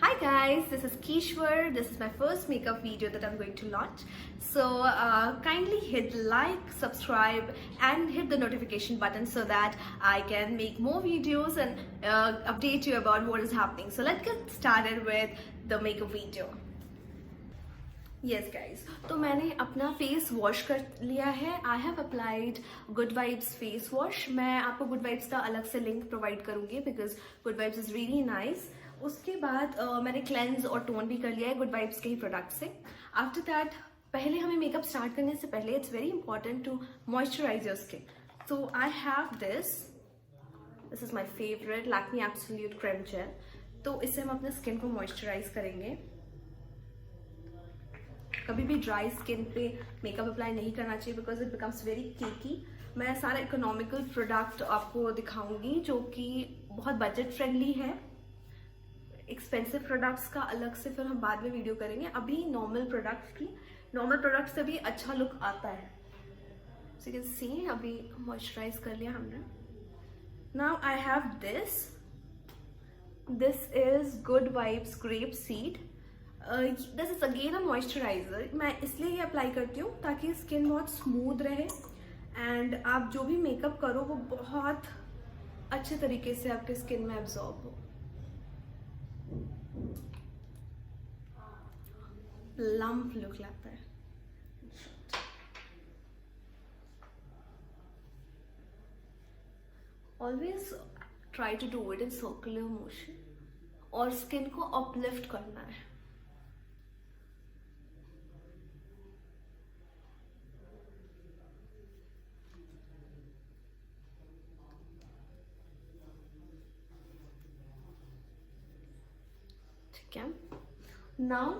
Hi guys, this is Kishwar. This is my first makeup video that I'm going to launch. So kindly hit like, subscribe and hit the notification button so that I can make more videos and update you about what is happening. So let's get started with the makeup video. Yes guys, तो मैंने अपना face wash कर लिया है. I have applied good vibes face wash. मैं आपको good vibes का अलग से लिंक प्रोवाइड करूंगी because good vibes is really nice. उसके बाद मैंने क्लेंज और टोन भी कर लिया है गुड वाइब्स के ही प्रोडक्ट से. आफ्टर दैट पहले हमें मेकअप स्टार्ट करने से पहले it's very important to moisturise your skin. So I have this is my favourite Lakme absolute cream gel. तो इससे हम अपने स्किन को मॉइस्चराइज करेंगे. कभी भी ड्राई स्किन पे मेकअप अप्लाई नहीं करना चाहिए बिकॉज इट बिकम्स वेरी केकी. मैं सारा इकोनॉमिकल प्रोडक्ट आपको दिखाऊंगी जो कि बहुत बजट फ्रेंडली है. एक्सपेंसिव प्रोडक्ट्स का अलग से फिर हम बाद में वीडियो करेंगे. अभी नॉर्मल प्रोडक्ट से भी अच्छा लुक आता है. सो यू कैन सी अभी मॉइस्चराइज कर लिया हमने. Now I have this is good vibes grape seed. This is again a moisturiser. मैं इसलिए ये अप्लाई करती हूँ ताकि स्किन बहुत स्मूथ रहे एंड आप जो भी मेकअप करो वो बहुत अच्छे तरीके से आपके स्किन में एब्जॉर्ब हो. लंप लुक लगता है. Always try to do it in circular motion और स्किन को अपलिफ्ट करना है. नाउ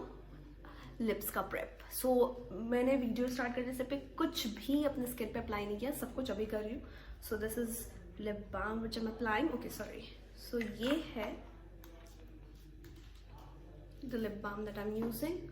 लिप्स का प्रेप. सो मैंने वीडियो स्टार्ट करने से पहले कुछ भी अपने स्किन पे अप्लाई नहीं किया. सब कुछ अभी कर रही हूँ. So this is lip balm which I am applying. Okay sorry. So ये है the lip balm that I am using.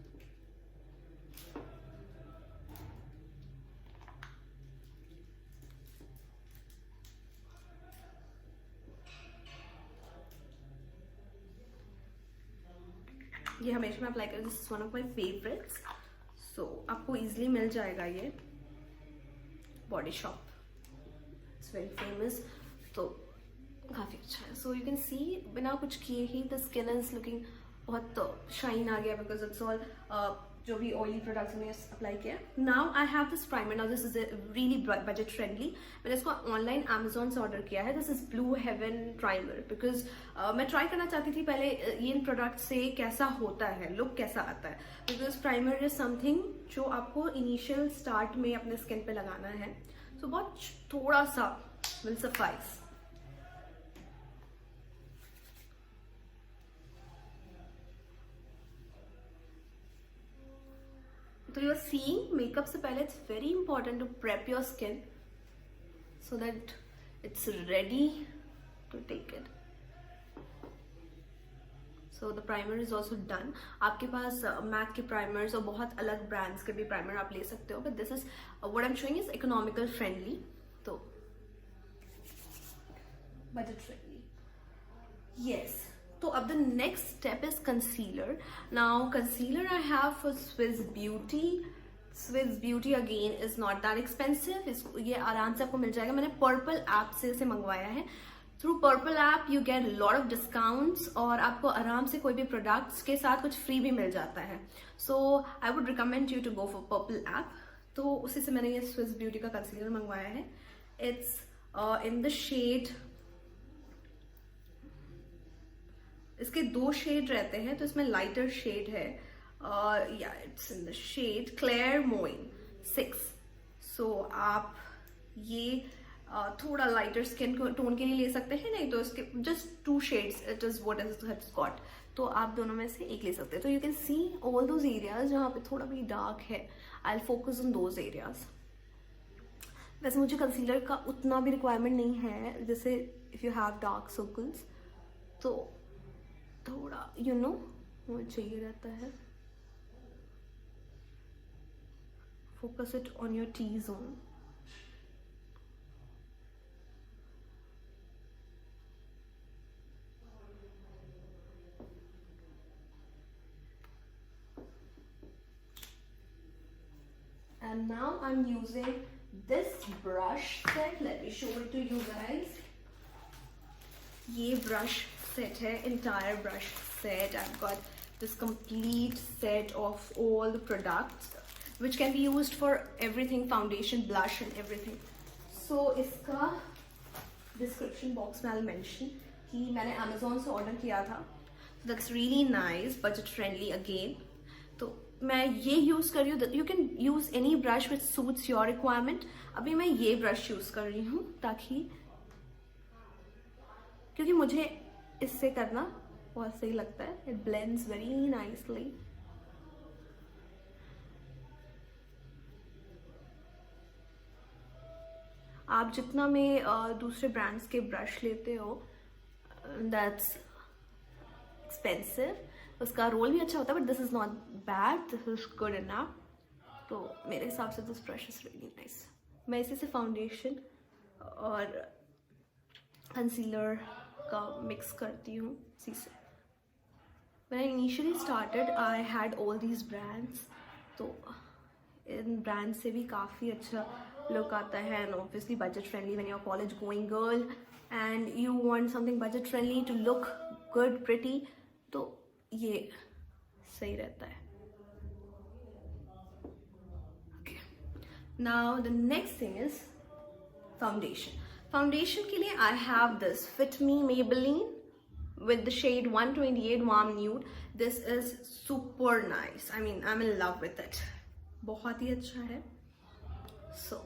ये हमेशा मैं अप्लाई करूँ. This is one of my favourites. So आपको इजिली मिल जाएगा ये Body Shop. It's very famous. तो काफ़ी अच्छा है. सो यू कैन सी बिना कुछ किए ही द स्किन इज लुकिंग बहुत शाइन आ गया बिकॉज इट्स ऑल जो भी ऑयली प्रोडक्ट्स मैंने अप्लाई किया. Now I have this primer. Now this is really budget friendly. मैंने इसको ऑनलाइन अमेजोन से ऑर्डर किया है. This is blue heaven primer because मैं ट्राई करना चाहती थी पहले ये इन प्रोडक्ट से कैसा होता है, लुक कैसा आता है. बिकॉज प्राइमर इज समथिंग जो आपको इनिशियल स्टार्ट में अपने स्किन पे लगाना है. सो बहुत थोड़ा सा विल सफाइस. तो यू आर सीइंग मेकअप से पहले it's very important to prep your skin so that it's ready to take it. So the primer is also done. आपके पास मैक के प्राइमर्स और बहुत अलग ब्रांड्स के भी प्राइमर आप ले सकते हो. But this is what I am showing is economical friendly. तो बजट फ्रेंडली. यस. तो अब the next step is concealer. Now concealer I have for Swiss beauty. Swiss beauty again is not that expensive. ये आराम से आपको मिल जाएगा. मैंने purple app से इसे मंगवाया है. Through purple app you get lot of discounts और आपको आराम से कोई भी प्रोडक्ट्स के साथ कुछ फ्री भी मिल जाता है. So I would recommend you to go for Purplle app. तो उसी से मैंने ये स्विस ब्यूटी का कंसीलर मंगवाया है. It's in the shade. इसके 2 शेड रहते हैं तो इसमें लाइटर शेड है. या इट्स इन द शेड क्लेयर मोइन 6. सो आप ये थोड़ा लाइटर स्किन टोन के लिए ले सकते हैं. नहीं तो इसके just 2 shades it is what is it's got. तो आप दोनों में से एक ले सकते हैं. तो you can see all those areas जहाँ पे थोड़ा भी डार्क है. I will focus on those areas. वैसे मुझे कंसीलर का उतना भी रिक्वायरमेंट नहीं है जैसे if you have dark circles तो थोड़ा यू नो वो चाहिए रहता है. Focus it on your T zone. and now I'm using this brush set. Let me show it to you guys. ये brush set है, entire brush set. I've got this complete set of all the products which can be used for everything, foundation, blush and everything. So इसका description box में I'll mention कि मैंने Amazon से order किया था. That's really nice, budget friendly again. तो मैं ये यूज कर रही हूँ. You can use any brush which suits your requirement. अभी मैं ये ब्रश यूज कर रही हूँ ताकि, क्योंकि मुझे इससे करना बहुत सही लगता है. It blends very nicely. आप जितना में दूसरे ब्रांड्स के ब्रश लेते हो, दैट्स एक्सपेंसिव. उसका रोल भी अच्छा होता है, but this is not bad, this is good enough. तो मेरे हिसाब से this brush is really nice. मैं इसी से फाउंडेशन और कंसीलर का मिक्स करती हूँ इसी से. When I initially started, I had all these brands. तो इन ब्रांड से भी काफ़ी अच्छा लुक आता है, and obviously budget friendly when you're a college going girl and you want something budget friendly to look good, pretty. तो ये सही रहता है. Okay. Now the next thing is foundation. Foundation के लिए I have this Fit Me Maybelline with the shade 128 Warm Nude. This is super nice. I mean, I'm in love with it. बहुत ही अच्छा है. So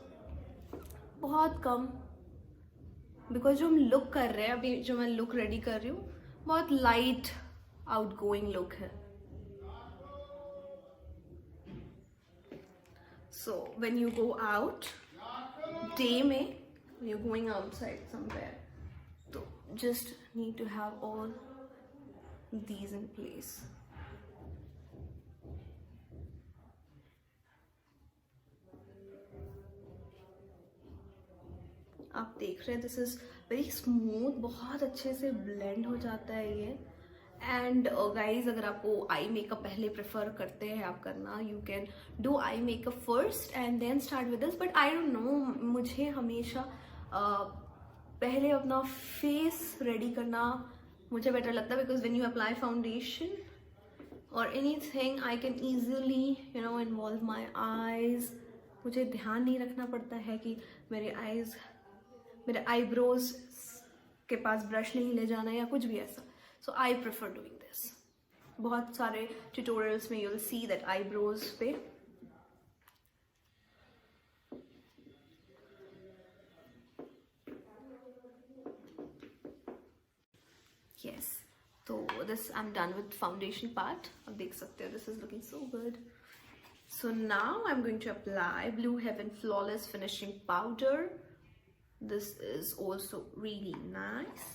बहुत कम, because जो हम look कर रहे हैं अभी, जो मैं लुक रेडी कर रही हूँ, बहुत लाइट आउटगोइंग लुक है. So when you go out day में, यू गोइंग आउटसाइड समवेयर, तो just need to have all these in place. आप देख रहे हैं दिस इज वेरी स्मूथ, बहुत अच्छे से ब्लेंड हो जाता है ये. एंड गाइज, अगर आपको आई मेकअप पहले प्रेफर करते हैं आप करना, you can do eye makeup first and then start with this. But I don't know, मुझे हमेशा पहले अपना फेस रेडी करना मुझे बेटर लगता है, because when you apply foundation और anything I can easily involve my eyes. मुझे ध्यान नहीं रखना पड़ता है कि मेरे आईब्रोज के पास ब्रश नहीं ले जाना या कुछ भी ऐसा. सो आई प्रेफर डूइंग दिस. बहुत सारे ट्यूटोरियल्स में you will see that eyebrows पे यस. तो this I am done with foundation part. आप देख सकते हो this is looking so good. So now I'm going to apply Blue Heaven Flawless Finishing Powder. This is also really nice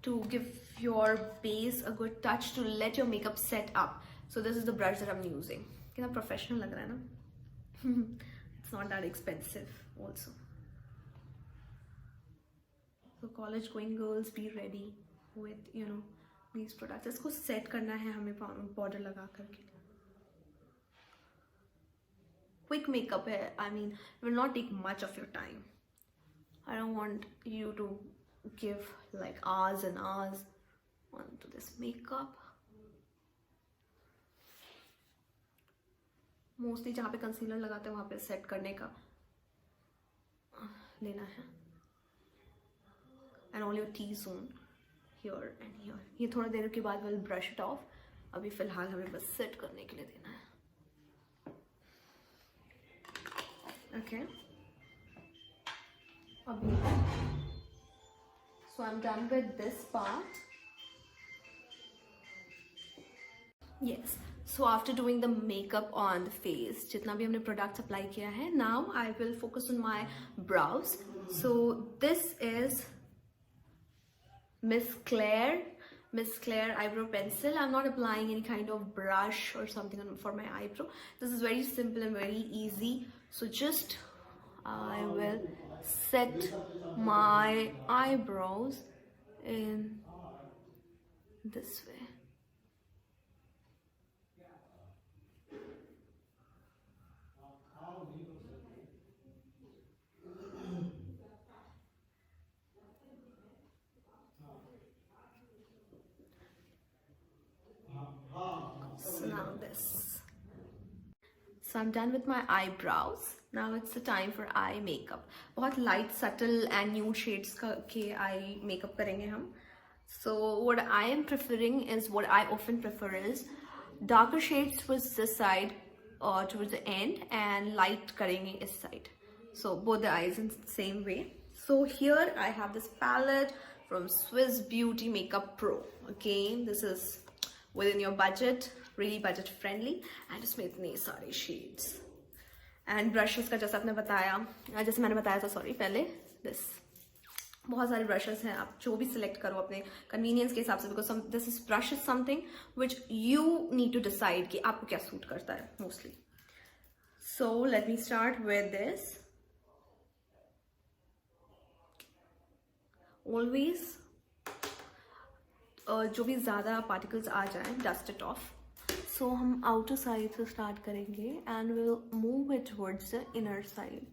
to give your base a good touch, to let your makeup set up. So this is the brush that I'm using. कितना professional लग रहा है ना? It's not that expensive also. So college going girls, be ready with these products. इसको set करना है हमें powder लगा करके. Quick makeup hai. I mean, it will not take much of your time. I don't want you to give like hours and hours onto this makeup. Mostly जहाँ पे concealer लगाते हैं वहाँ पे set करने का लेना है. And all your T-zone here and here. ये थोड़ा देर के बाद we'll brush it off. अभी फिलहाल हमें बस set करने के लिए देना है. Okay. So I'm done with this part. Yes. So after doing the makeup on the face, जितना भी हमने products apply किया है, now I will focus on my brows. So this is Miss Claire eyebrow pencil. I'm not applying any kind of brush or something for my eyebrow. This is very simple and very easy. So just I will set my eyebrows in this way. So now this. So I'm done with my eyebrows. Now it's the time for eye makeup. बहुत light, subtle and nude shades के eye makeup करेंगे हम. So what I am preferring is, what I often prefer is darker shades towards this side or towards the end, and light करेंगे इस side. So both the eyes in the same way. So here I have this palette from Swiss Beauty Makeup Pro. Okay, this is within your budget, really budget friendly, and इसमें इतने सारे shades and brushes का जैसे आपने बताया, जैसे मैंने बताया था सॉरी पहले, this बहुत सारे brushes हैं, आप जो भी select करो अपने convenience के हिसाब से, because this is brush is something which you need to decide कि आपको क्या suit करता है mostly. So let me start with this. Always जो भी ज़्यादा particles आ जाएं, dust it off. So हम outer side से start करेंगे and we'll move it towards the inner side.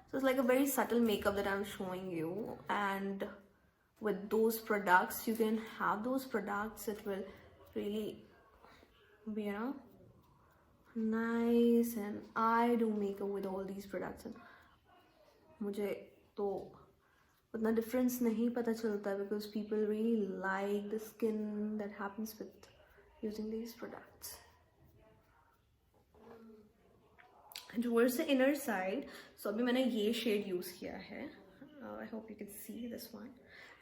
So it's like a very subtle makeup that I'm showing you, and with those products, you can have those products, it will really be, you know, nice. And I do makeup with all these products and मुझे तो उतना difference नहीं पता चलता, because people really like the skin that happens with using these products. And towards the inner side, so अभी मैंने ये shade use किया है. I hope you can see this one.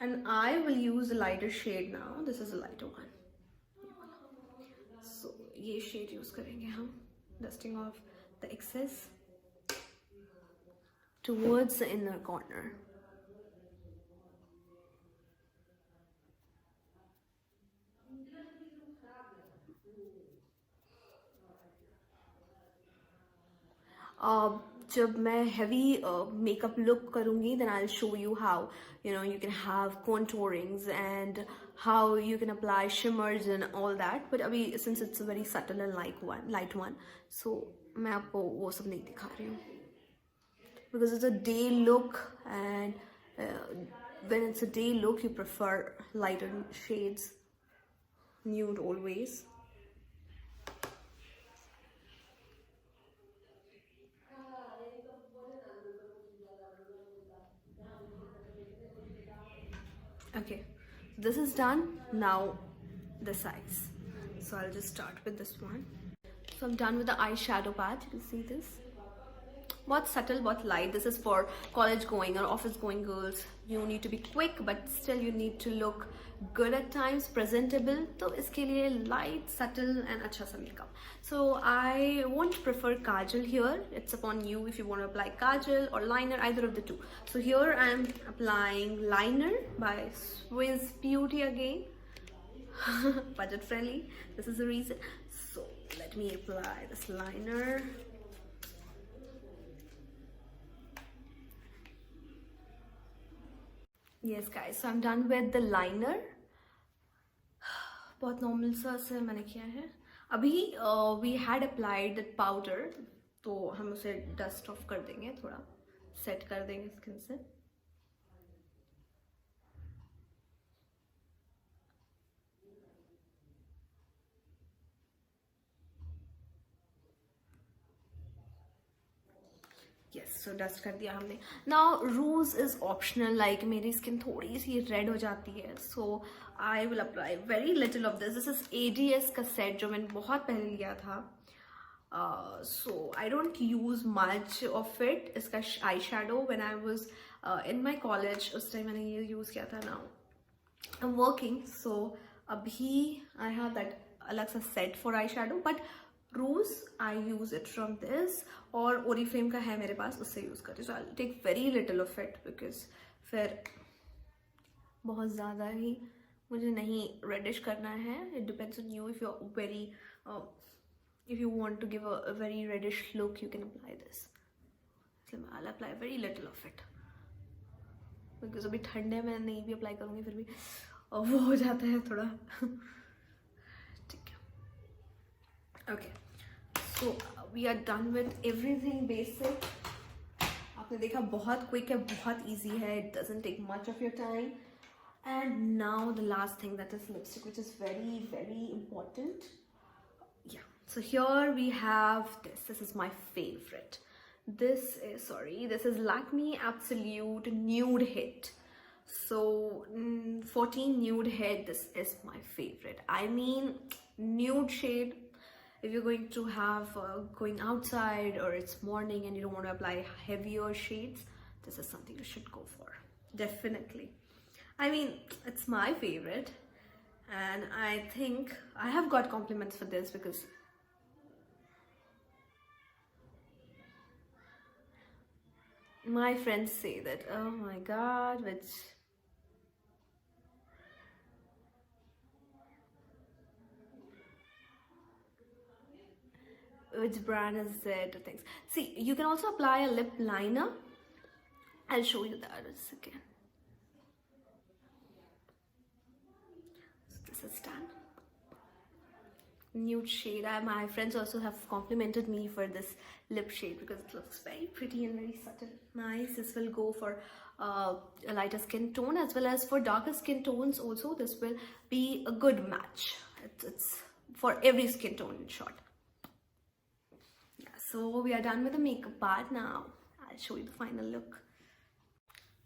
And I will use a lighter shade now. This is a lighter one. So ये shade use करेंगे हम, dusting off the excess towards the inner corner. जब मैं heavy makeup look करूँगी, then I'll show you how, you know, you can have contourings and how you can apply shimmers and all that. But अभी since it's a very subtle and light one, so मैं आपको वो सब नहीं दिखा रही हूँ, because it's a day look, and when it's a day look, you prefer lighter shades, nude always. Okay, this is done. Now the sides. So I'll just start with this one. So I'm done with the eyeshadow palette. You can see this. बहुत subtle, बहुत light. This is for college going or office going girls. You need to be quick, but still you need to look good at times, presentable. तो इसके लिए light, subtle and अच्छा सा makeup. So I won't prefer kajal here. It's upon you if you want to apply kajal or liner, either of the two. So here I'm applying liner by Swiss Beauty again. Budget friendly. This is the reason. So let me apply this liner. Yes guys, so I'm done with the liner. बहुत normal सा से मैंने किया है. अभी we had applied that powder, तो हम उसे dust off कर देंगे, थोड़ा set कर देंगे स्किन से. Yes, so dust कर दिया हमने. Now rouge is optional. Like मेरी skin थोड़ी सी red हो जाती है, so I will apply very little of this. This is ADS का set जो मैंने बहुत पहले लिया था. So I don't use much of it. इसका eyeshadow when I was in my college, उस time मैंने ये use किया था. Now I'm working, so अभी I have that अलग सा set for eyeshadow, but rouge I use it from this, और Oriflame का है मेरे पास, उससे use करती हूँ. So I'll take very little of it, because फिर बहुत ज़्यादा ही मुझे नहीं reddish करना है. It depends on you. If you're very if you want to give a very reddish look, you can apply this. So I'll apply very little of it, because अभी ठंड है, मैं नहीं भी apply करूँगी फिर भी वो हो जाता है थोड़ा. ठीक है. Okay. So we are done with everything basic. आपने देखा बहुत quick है, बहुत easy है. It doesn't take much of your time. And now the last thing, that is lipstick, which is very, very important. Yeah, so here we have this is my favorite. This is Lakme Absolute Nude Hit. So 14 Nude Hit, this is my favorite. I mean, nude shade, if you're going to have going outside or it's morning and you don't want to apply heavier shades, this is something you should go for, definitely. I mean, it's my favorite, and I think I have got compliments for this because my friends say that, oh my god, which brand is it, things. See, you can also apply a lip liner. I'll show you that in a second. So this is done. Nude shade. My friends also have complimented me for this lip shade because it looks very pretty and very subtle. Nice. This will go for a lighter skin tone as well as for darker skin tones also. This will be a good match. It's for every skin tone, in short. Yeah, so we are done with the makeup part now. I'll show you the final look.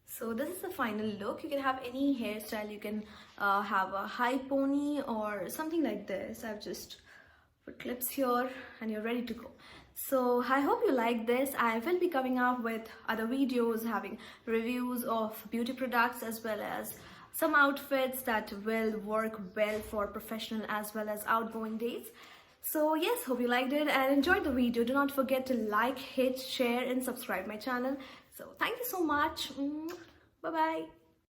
So this is the final look. You can have any hairstyle. You can have a high pony or something like this. I've just put clips here and you're ready to go. So I hope you like this. I will be coming up with other videos having reviews of beauty products as well as some outfits that will work well for professional as well as outgoing days. So yes, hope you liked it and enjoyed the video. Do not forget to like, hit, share and subscribe my channel. So thank you so much. Bye bye.